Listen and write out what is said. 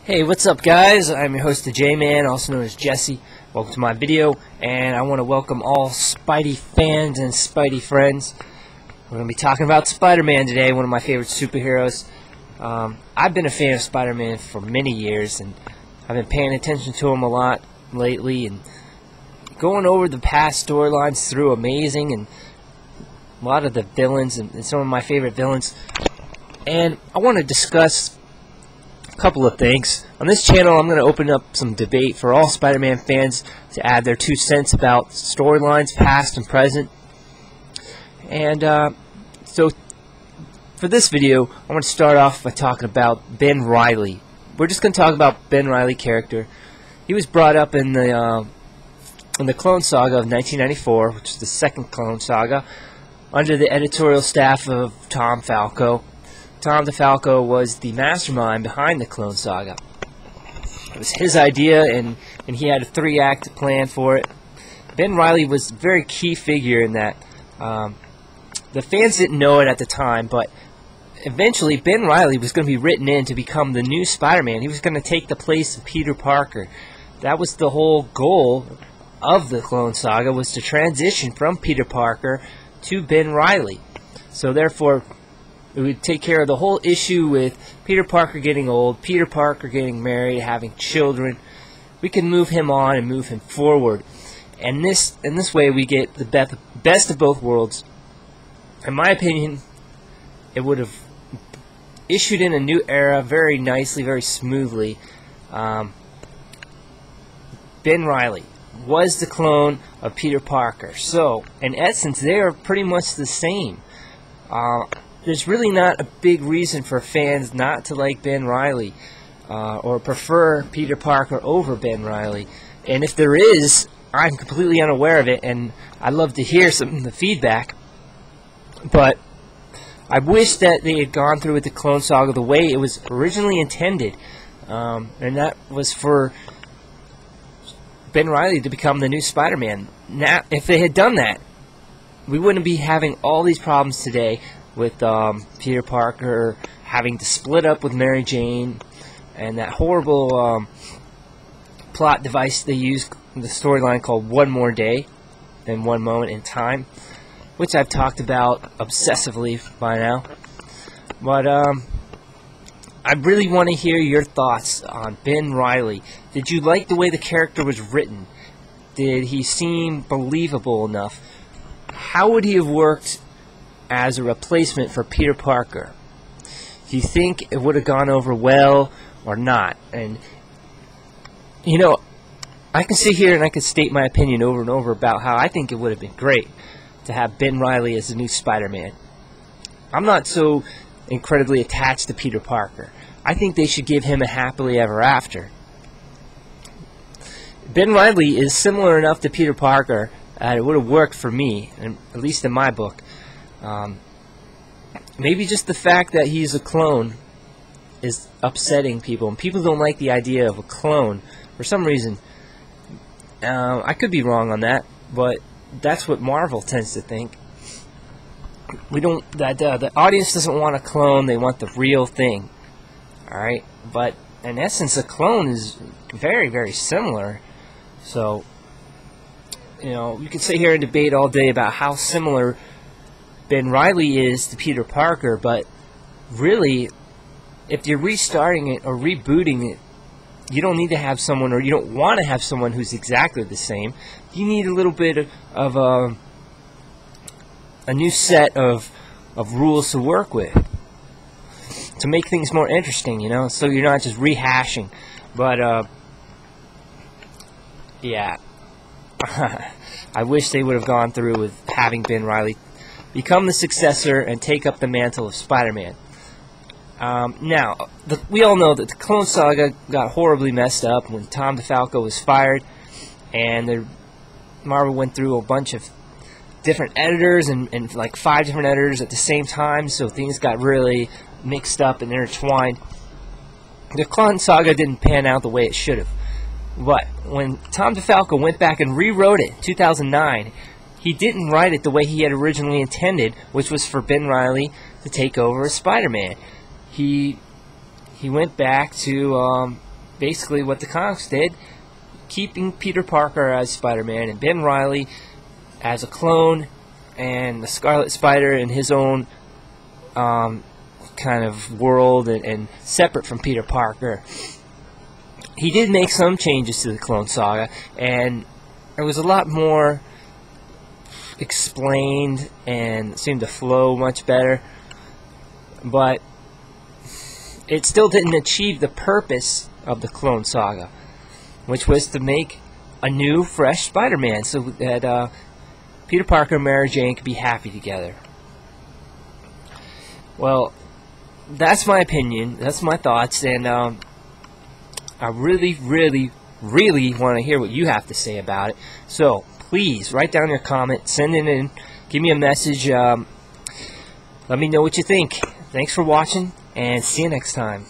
Hey, what's up guys? I'm your host, the J-Man, also known as Jesse. Welcome to my video, and I want to welcome all Spidey fans and Spidey friends. We're going to be talking about Spider-Man today, one of my favorite superheroes. I've been a fan of Spider-Man for many years, and I've been paying attention to him a lot lately, and going over the past storylines through Amazing, and a lot of the villains, and some of my favorite villains. And I want to discuss couple of things. On this channel, I'm going to open up some debate for all Spider-Man fans to add their 2 cents about storylines, past and present. And so, for this video, I want to start off by talking about Ben Reilly. We're just going to talk about Ben Reilly character. He was brought up in the Clone Saga of 1994, which is the second Clone Saga, under the editorial staff of Tom Falco. Tom DeFalco was the mastermind behind the Clone Saga. It was his idea, and he had a 3-act plan for it. Ben Reilly was a very key figure in that. The fans didn't know it at the time, but eventually Ben Reilly was going to be written in to become the new Spider-Man. He was going to take the place of Peter Parker. That was the whole goal of the Clone Saga, was to transition from Peter Parker to Ben Reilly. So therefore, it would take care of the whole issue with Peter Parker getting old, Peter Parker getting married, having children. We can move him on and move him forward. And in this way, we get the best of both worlds. In my opinion, it would have issued in a new era very nicely, very smoothly. Ben Reilly was the clone of Peter Parker. So, in essence, they are pretty much the same. There's really not a big reason for fans not to like Ben Reilly or prefer Peter Parker over Ben Reilly. And if there is, I'm completely unaware of it, and I'd love to hear some of the feedback. But I wish that they had gone through with the Clone Saga the way it was originally intended, and that was for Ben Reilly to become the new Spider-Man. Now, if they had done that, we wouldn't be having all these problems today with Peter Parker having to split up with Mary Jane, and that horrible plot device they used in the storyline called One More Day and One Moment in Time, which I've talked about obsessively by now. But I really want to hear your thoughts on Ben Reilly. Did you like the way the character was written? Did he seem believable enough? How would he have worked as a replacement for Peter Parker? Do you think it would have gone over well or not? And you know, I can sit here and I can state my opinion over and over about how I think it would have been great to have Ben Reilly as the new Spider-Man. I'm not so incredibly attached to Peter Parker. I think they should give him a happily ever after. Ben Reilly is similar enough to Peter Parker that it would have worked for me, and at least in my book. Maybe just the fact that he's a clone is upsetting people, and people don't like the idea of a clone for some reason. I could be wrong on that, but that's what Marvel tends to think. The audience doesn't want a clone; they want the real thing. All right, but in essence, a clone is very, very similar. So, you know, we could sit here and debate all day about how similar Ben Reilly is to Peter Parker, but really, if you're restarting it or rebooting it, you don't need to have someone, or you don't want to have someone who's exactly the same. You need a little bit of a new set of rules to work with to make things more interesting, you know, so you're not just rehashing. But yeah, I wish they would have gone through with having Ben Reilly become the successor and take up the mantle of Spider-Man. Now, we all know that the Clone Saga got horribly messed up when Tom DeFalco was fired, and Marvel went through a bunch of different editors and like 5 different editors at the same time, so things got really mixed up and intertwined. The Clone Saga didn't pan out the way it should have. But when Tom DeFalco went back and rewrote it in 2009, he didn't write it the way he had originally intended, which was for Ben Reilly to take over as Spider-Man. He went back to basically what the comics did, keeping Peter Parker as Spider-Man and Ben Reilly as a clone, and the Scarlet Spider in his own kind of world and separate from Peter Parker. He did make some changes to the Clone Saga, and it was a lot more explained and seemed to flow much better, but it still didn't achieve the purpose of the Clone Saga, which was to make a new, fresh Spider-Man so that Peter Parker and Mary Jane could be happy together. Well, that's my opinion, that's my thoughts, and I really want to hear what you have to say about it. So please write down your comment, send it in, give me a message, let me know what you think. Thanks for watching, and see you next time.